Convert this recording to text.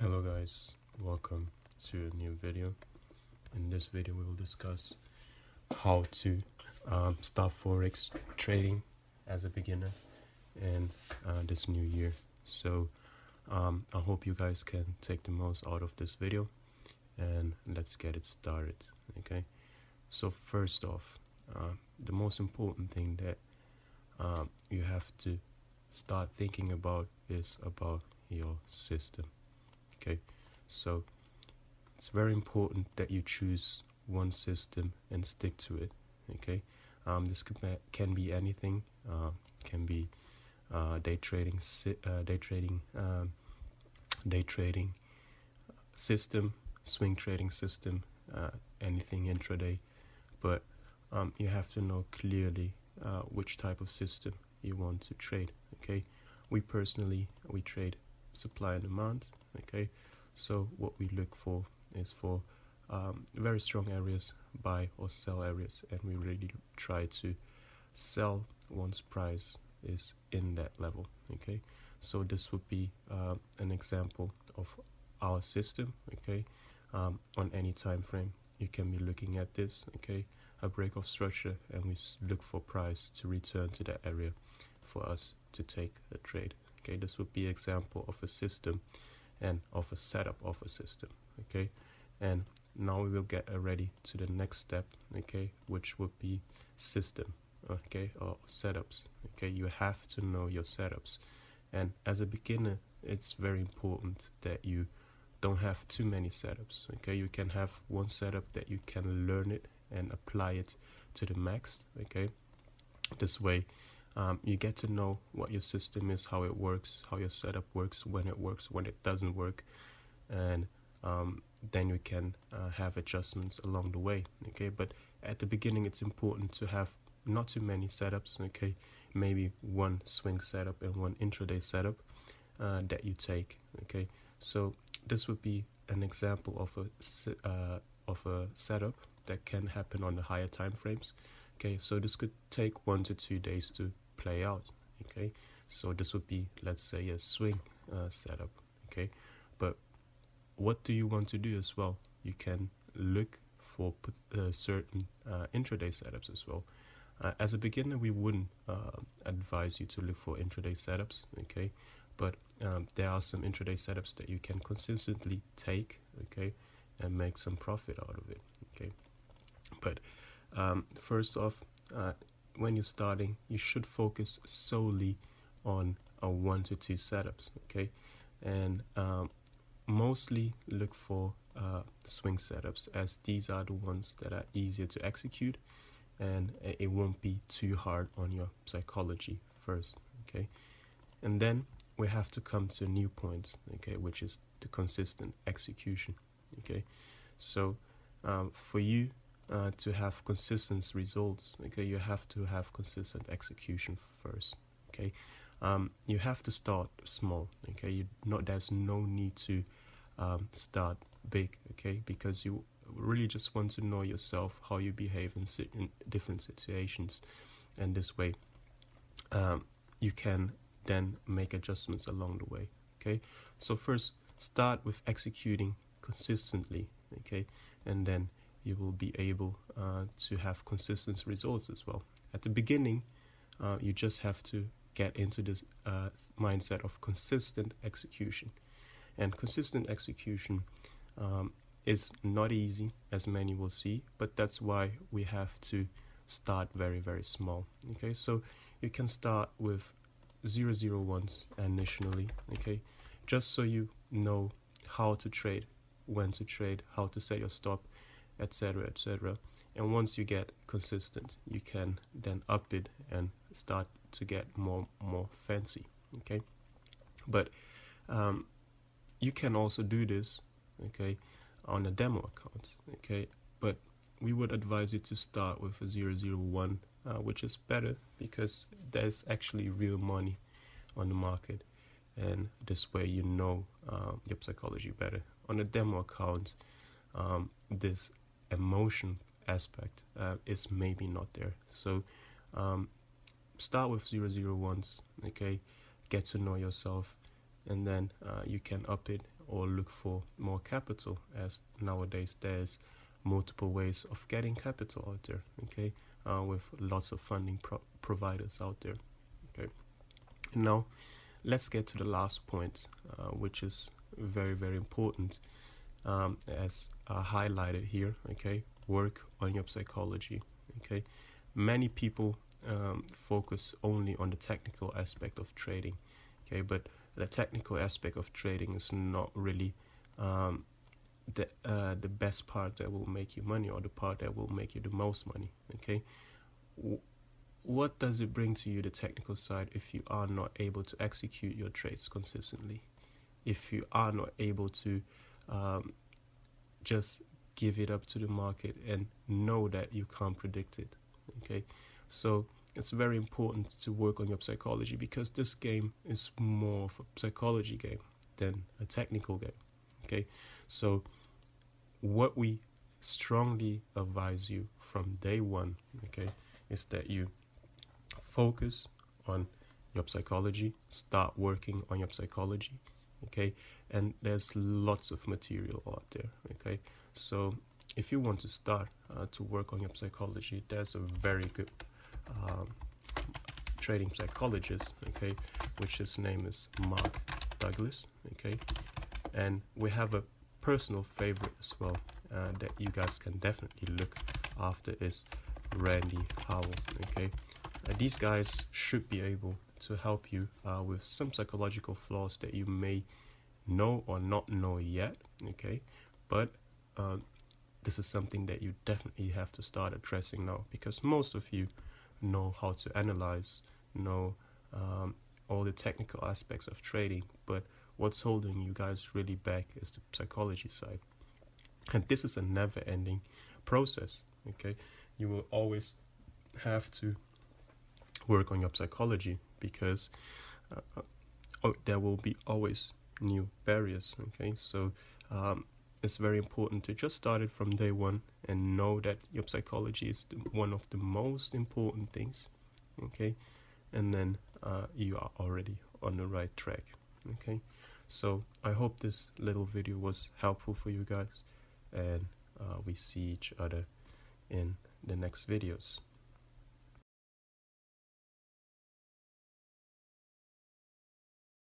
Hello guys, welcome to a new video. In this video we will discuss how to start Forex trading as a beginner in this new year. So I hope you guys can take the most out of this video, and let's get it started. Okay, so first off, the most important thing that you have to start thinking about is about your system. Okay, so it's very important that you choose one system and stick to it. Okay, this can be anything. Can be day trading system, swing trading system, anything intraday. But you have to know clearly which type of system you want to trade. Okay, we trade supply and demand. Okay, so what we look for is for very strong areas, buy or sell areas, and we really try to sell once price is in that level. Okay, so this would be an example of our system. Okay, on any time frame you can be looking at this. Okay, a break of structure, and we look for price to return to that area for us to take a trade. Okay, this would be example of a system and of a setup of a system. Okay, and now we will get ready to the next step. Okay, which would be system. Okay, or setups. Okay, you have to know your setups, and as a beginner it's very important that you don't have too many setups. Okay, you can have one setup that you can learn it and apply it to the max. Okay, this way you get to know what your system is, how it works, how your setup works, when it doesn't work, and then you can have adjustments along the way. Okay, but at the beginning it's important to have not too many setups. Okay, maybe one swing setup and one intraday setup that you take. Okay, so this would be an example of a setup that can happen on the higher time frames. Okay, so this could take 1 to 2 days to play out. Okay, so this would be, let's say, a swing setup. Okay, but what do you want to do as well? You can look for certain intraday setups as well. As a beginner, we wouldn't advise you to look for intraday setups. Okay, but there are some intraday setups that you can consistently take. Okay, and make some profit out of it. Okay, but first off, when you're starting, you should focus solely on 1 to 2 setups. Okay, and mostly look for swing setups, as these are the ones that are easier to execute, and it won't be too hard on your psychology first. Okay, and then we have to come to new points. Okay, which is the consistent execution. Okay, so for you to have consistent results, okay, you have to have consistent execution first. Okay, you have to start small. Okay, there's no need to start big. Okay, because you really just want to know yourself, how you behave in different situations, and this way you can then make adjustments along the way. Okay, so first start with executing consistently. Okay, and then you will be able to have consistent results as well. At the beginning, you just have to get into this mindset of consistent execution. And consistent execution is not easy, as many will see, but that's why we have to start very, very small. Okay, so you can start with 001s initially. Okay, just so you know how to trade, when to trade, how to set your stop, etc., etc. And once you get consistent, you can then up it and start to get more fancy. Okay, but you can also do this, okay, on a demo account. Okay, but we would advise you to start with a 001, which is better because there's actually real money on the market, and this way you know your psychology better. On a demo account, this emotion aspect is maybe not there. So start with 001s. Okay, get to know yourself, and then you can up it or look for more capital, as nowadays there's multiple ways of getting capital out there, okay, with lots of funding providers out there. Okay, now let's get to the last point, which is very, very important, as highlighted here. Okay, work on your psychology. Okay, many people focus only on the technical aspect of trading. Okay, but the technical aspect of trading is not really the best part that will make you money, or the part that will make you the most money. Okay, what does it bring to you, the technical side, if you are not able to execute your trades consistently, if you are not able to just give it up to the market and know that you can't predict it? Okay, so it's very important to work on your psychology, because this game is more of a psychology game than a technical game. Okay, so what we strongly advise you from day one, okay, is that you focus on your psychology, start working on your psychology. Okay, and there's lots of material out there. Okay, so if you want to start to work on your psychology, there's a very good trading psychologist, okay, which his name is Mark Douglas. Okay, and we have a personal favorite as well that you guys can definitely look after, is Randy Howell. Okay, these guys should be able to help you with some psychological flaws that you may know or not know yet. Okay, but this is something that you definitely have to start addressing now, because most of you know how to analyze, know all the technical aspects of trading, but what's holding you guys really back is the psychology side. And this is a never-ending process. Okay, you will always have to work on your psychology, because there will be always new barriers. Okay, so it's very important to just start it from day one and know that your psychology is one of the most important things. Okay, and then you are already on the right track. Okay, so I hope this little video was helpful for you guys, and we see each other in the next videos.